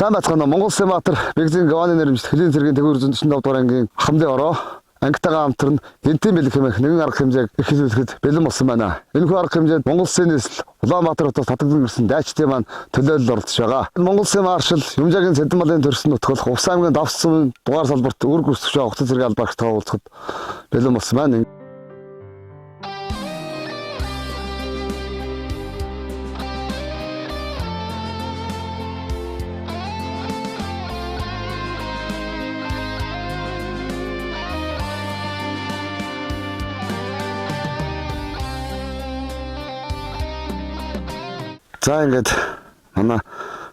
сайн байцгаана. Монгол Улсанбаатар Бэгзийн Гаваны нэрмжлэл хөлийн цэргийн тэгвэр 145 дугаар ангийн хамтын ороо ангитайгаа хамтран гинтийн бэлэг хэмээх нэгэн арга хэмжээг эхлүүлэхэд бэлэн болсон байна. Энэхүү арга хэмжээнд Монгол Улсын нийслэл Улаанбаатар хотоос татагдсан гэрсэн дайчдын маань төлөөлөл оролцож байгаа. Монгол Улсын маршал Юмжаагийн Цэдэн малын төрсөн нутгах Увс аймгийн Давс сумын дугаар салбарт үр гүйцэтгэж байгаа хугацаа зэрэг албаагчтай уулзахад бэлэн болсон байна. За ингээд манай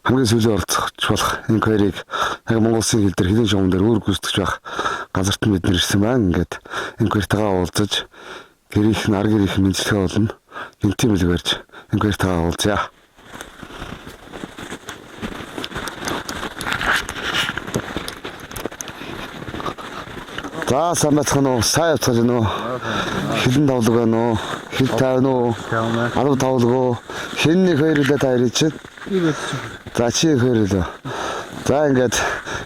хамгийн сүүлийн оролцож болох энэ хоёрыг яг Монгол Улсын хил дээр хэдийн шугам дээр үр гүйцэтгэж байх газарт нь бид нэр ирсэн байна. Ингээд энэ хоёртойгоо уулзаж гэрийнх нь ар гэрийнх нь мэдлэгээ болно. Гинтийн бэлэг барьж энэ хоёртойгоо уулзъя. За сайн байцгаана уу? Сайн явцгааж байна уу? Хилэн тавлаг байна уу? Хил тайван уу? 15 тавлаг. Хинний хоёрлоо та ирээд чинь. За чи хоёрлоо. За ингээд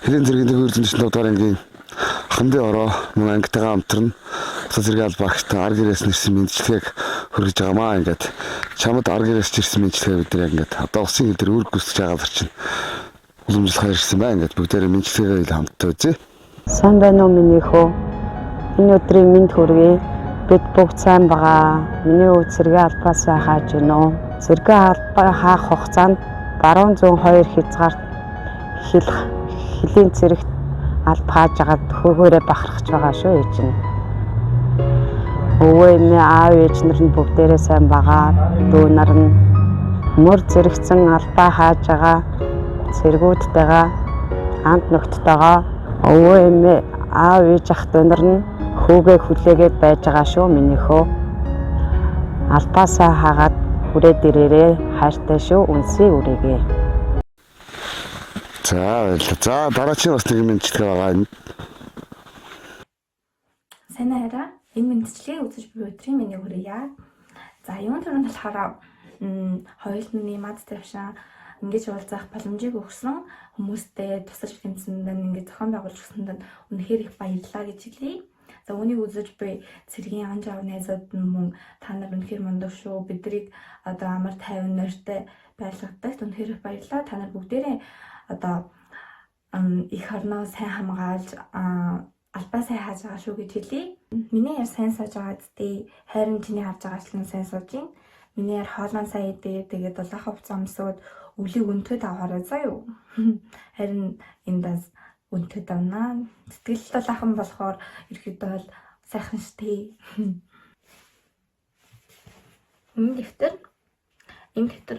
хэлийн зэргийн тэгвэр 145 дугаар ангийн хамтын ороо мөн ангитайгаа хамтран уцаа зэргийн албаагчтай ар гэрээс нэрсэн мэдлэгийг хүргэж байгаамаа. Ингээд чамд ар гэрээс ирсэн мэдлэгээ бид яг ингээд одоо усын хил дээр үр гүйцэтгэж байгаа газар чинь уламжлах ирсэн байна. Ингээд бүгдээрээ мэдлэгээ хамтдаа үзье. Сайн байна уу миний хөө? Энэ өдрийн мэнд хүргэе. Бид бүгд сайн байгаа. Миний өв цэргийн албаасаа хааж гинэ үү? Цэргийн албаа хаах хугацаанд баруун зүүн хоёр хязгаарт хилийн цэрэгт алба хааж агаад хөөгөөрөө бахархаж байгаа шүү ээж нь. Өвөө эмээ аав ээж нар нь бүгдээрээ сайн байгаа. Дүү нар нь мөр зэрэгцэн албаа хааж байгаа цэргүүдтэйгээ хамт нөхдөдтэйгээ өвөө эмээ аав ээж ах дүү нар нь хүүгээ хүлээгээд байж байгаа шүү миний хөө. Албаасаа хаагаад хүрээд ирээрээ хайртай шүү үнсээ үрээгээ. За дараагийн бас нэг мэдлэгээ байгаа. Сайн хараа. Энэ мэдлэгийг үзэж буй өдрийн миний хүрээе. За юун төрөнд болохоор хоёулын мад тавшаа ингэж уулзах боломжийг өгсөн хүмүүстээ тусалж тэмцэнд ингэж зохион байгуулж өгсөнд үнэхээр их баярлалаа гэж хэлье. За үүнийг үзэж буй цэргийн анж аав найзууд мөн та нар үнэхээр мундаг шүү. Бидрийг одоо амар тайван нойртой байлгадагт үнэхээр баярлалаа. Та нар бүгдээрээ одоо их орноо сайн хамгаалж албаа сайн хааж байгаа шүү гэж хэлье. Миний яар сайн сууж байгаа гэдээ хайрын чиний харж байгаа ч сайн сууж байна. Миний яар хоолон сайн идээ тэгээд улаах хувцас амсууд өвлийг өнтөд аваарай заа юу. Харин эндээс өнтөд авнаа. Сэтгэл улаахан болохоор ерөөдөө бол сайхан штэ. Энэ дэвтэр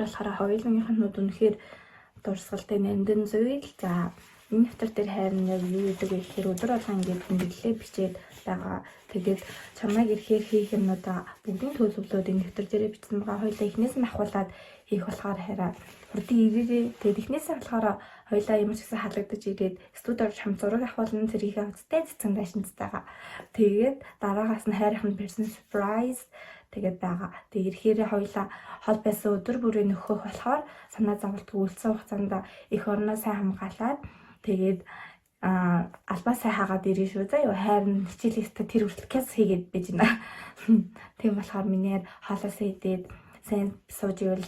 болохоор хоёулынхнууд үнэхээр дурсгалтай нандин зүйл. За энэ дэвтэр дээр хайрын яг юу гэдэг вэ гэхээр өдөр болгон ингээд мэдлээ бичээд байгаа. Тэгээд чамайг ирэхээр хийх юмнуудаа бүгдийн төлөвлөлүүд энэ дэвтэр дээр бичсэн байгаа. Хоёулаа эхнээс нь ахуулаад хийх болохоор хараа. Хурдын ирээрээ тэгээд эхнээсээ болохоор хоёулаа ямар ч гэсэн халагдаж ирээд студ орж хам зураг авахлан цэргийн авцтай цэцэн дайшинцтайгаа. Тэгээд дараагаас нь хайрхан person surprise тэгээд байгаа. Тэгээд ирэхээрээ хоёулаа хол байсан өдөр бүрийн нөхөх болохоор санаа зовлтгүй үлдсэн хугацаанд их орноо сайн хамгаалаад тэгээд албаа сайн хаагаад ирэн шүү. За юу хайрын хичээлээсээ тэр хүртэл кэс хийгээд байж байна. Тийм болохоор миний хаалаас идээд сайн сууж ивэл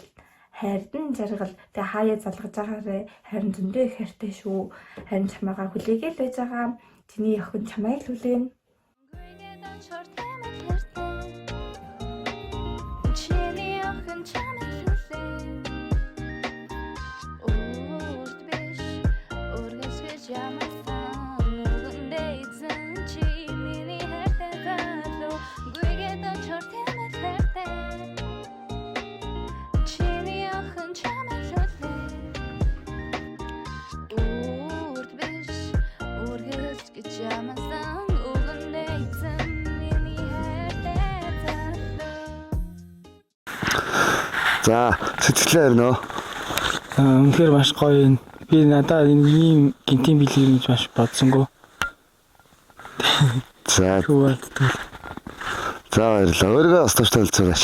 хайрдан жаргал тэг хаяа залгаж байгаарэ харин зөндөө их хайртай шүү. Харин чамаагаа хүлээгээл байж байгаа. Чиний охин чамайг хүлээн. За сэтгэлээр нөө. Үнэхээр маш гоё юм. Би надад энэ ийм гинтийн бэлэг гэж маш бодсонгүй. За баярлалаа. Өөрийгөө бас төвчлөлцөөш.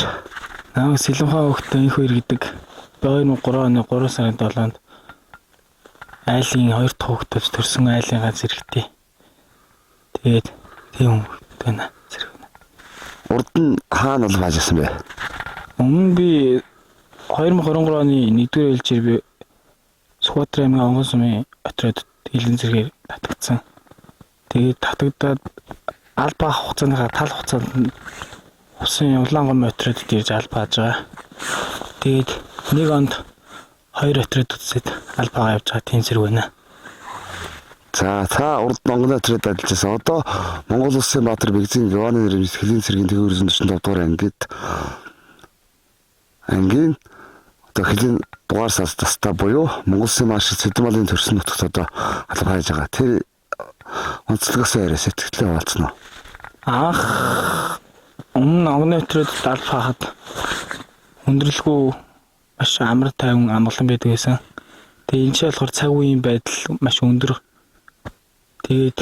Наа Сэлэнхаа хөхтөө их хоёр гэдэг. 2003 оны 3 сарын 7-нд айлын 2 дахь хүүхдүүд төрсөн айлынгаа зэрэгтэй. Тэгээд тийм хүүхэд байна. Зэрэг байна. Урд нь хаана бол баажсан бэ? Өмнө би 2023 оны 1-р ээлжээр би Сүхбаатар аймгийн Онгон сумын отроод хилэн зэргээр татагдсан. Тэгээд татагдаад албаа хугацааныхаа тал хугацаанд усын Улаангомын отроод ирж албаа хааж байгаа. Тэгээд нэг онд 2 отроод үзээд албаа явж байгаа тийм зэрэг байна. За та урд Монгол отроод ажиллаж байсан. Одоо Монгол Улсын Баатар Бэгзийн Гаваны нэрийн хэлийн цэргийн төвөрсөн 45 дугаар ангийн одоо хэлийн дугаар сас тастаа буюу Монгол Улсын маш Сэдэмалын төрсөн нутагт одоо албаа хайж байгаа. Тэр онцлогоос яриа сэтгэлээ хуваалцсан уу? Анх өмнө Онгоны отроод албаа хаад өндөрлгөө маш амар тайван амгалан байдаг байсан. Тэгээ энэ ч болохоор цаг үеийн байдал маш өндөр. Тэгээд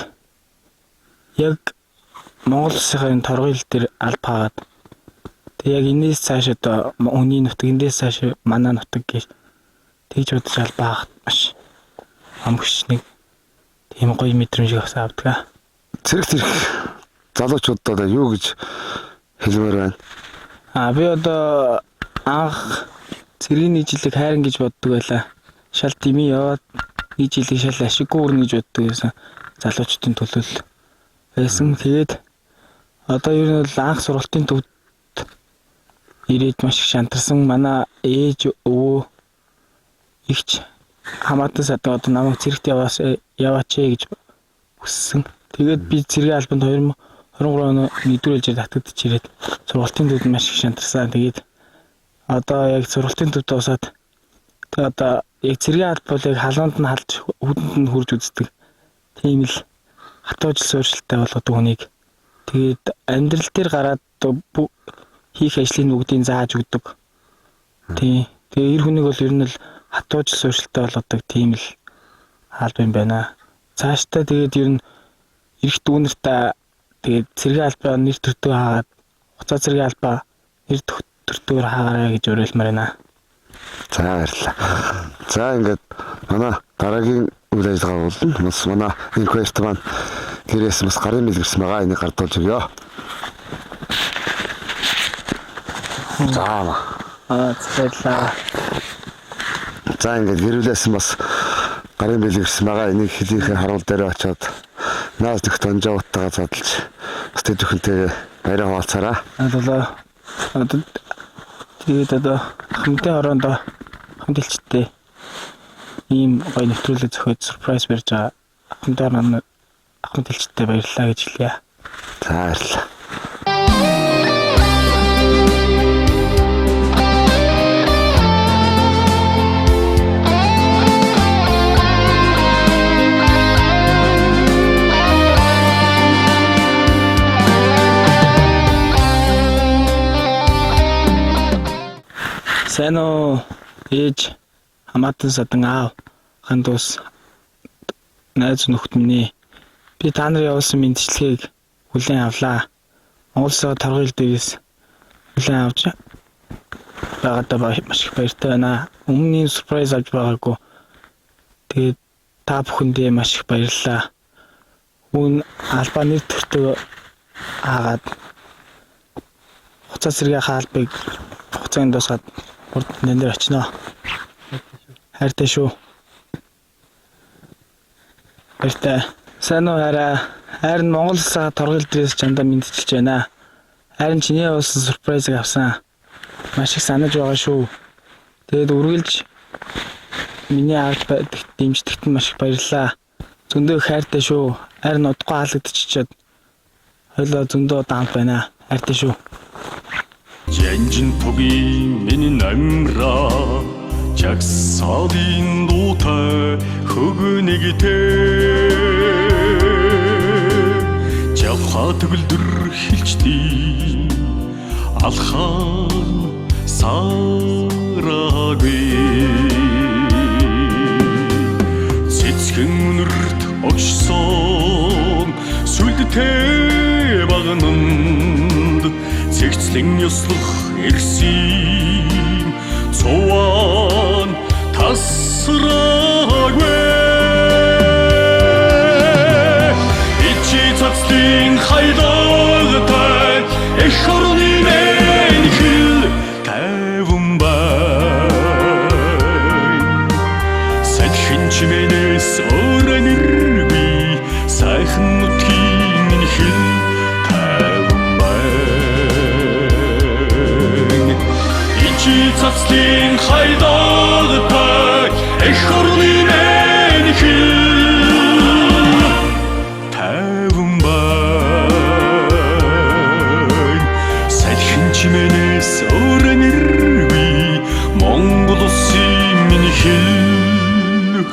яг Монгол Улсын торгойл дээр албаа хаад тэг яг энэс цааш одоо өний нутаг эндээс цааш манай нутаг гэж тэгж бодож албаа хаад маш амгч нэг тийм гоё мэдрэмж авдаг. Цэрэгт ирэх залуучуудад одоо юу гэж хэлмээр байна? Би одоо анх цэргийн нийтлэг хайран гэж боддог байлаа. Шал дими яваад нэг жилийн шал ашиггүй өрнө гэж боддог байсан. Залуучдын төлөөл байсан. Тэгээд одоо ер нь бол анх сургалтын төвд ирээд маш их шантарсан. Манай ээж өвөө ихч хамаатан садаг одоо намайг цэрэгт яваач гэж хүссэн. Тэгээд би цэргийн албанд 2023 оны 1-р ээлжээр татагдчих ирээд сургалтын төвд маш их шантарсан. Тэгээд одоо яг сургалтын төвд усаад тэгээд одоо яг цэргийн албал яг халуунд нь халж хүдэнд нь хурж үздэг. Тийм л хатууж сууршилтай болгодог хүнийг. Тэгээд амьдрал дээр гараад хийх ажлын бүгдийг зааж өгдөг. Тийм. Тэгээ эр хүнийг бол ер нь л хатууж сууршилтай болгодог тийм л албан байна. Цаашдаа тэгээд ер нь эрх дүүнэртээ тэгээд цэргийн албаа нэр төртөө хаагаад хуцаа цэргийн албаа нэр төртөөр хаагаарай гэж уриалмаар байна. За баярлалаа. За ингээд манай дараагийн үйл ажиллагаа болно. Бас манай инквест маань гэрээс бас гарын мэлгэрсэн байгаа. Энийг гардуулж өгье. За баярлалаа. За ингээд гэрүүлээс бас гарын мэлгэрсэн байгаа. Энийг хэлийнхээ харуул дээр очиод наас дэх донжоотойгоо задлж бас тэд бүхэнтэй баяраа хуваалцаараа. Тэгээд одоо хамтын ороонд хамтэлчтэй ийм гоё нэвтрүүлэг зохиод surprise барьж байгаа. Хамтэлчтэй баярлалаа гэж хэлье. За баярлалаа. Сайн уу ээж хамаатан садан аав хандус найз нөхд минь би та нарын явуулсан мэдчилгээг хүлээн авлаа. Монгол Улсын торгойл дээрээс хүлээн авч байгаадаа маш их баяртай байна. Өмнө нь surprise авч байгаагүй. Тэгээд та бүхэндээ маш их баярлалаа. Хүн албаа нэр төртөө хаагаад хуцаа цэргийн хаалбыг хуцаанд дуусгаад урд нэн дээр очино. Хайртай шүү. Баяртай. Сайн уу харин Монгол Улсын торгойл дээрээс чандаа мэдчилж байна. Харин чиний явуулсан surprise-ыг авсан. Маш их санаж байгаа шүү. Тэгээд үргэлж миний ард байдагт дэмждэгт маш их баярлалаа. Зөндөө хайртай шүү. Харин удахгүй хаалгадчихчихэд хойлоо зөндөө даамт байна. Хайртай шүү. Жанжин тугийн миний намра жагсаадын дуутай хөгнөгтэй жавха төгөлдөр хилчдий алхан сарагүй цэцгэн өнөрт огшсон сүлдтэй багнанд цэгцлэн ёслох ирсэн цуван тасраггүй өрөмөргүй Монгол улсын минь хэл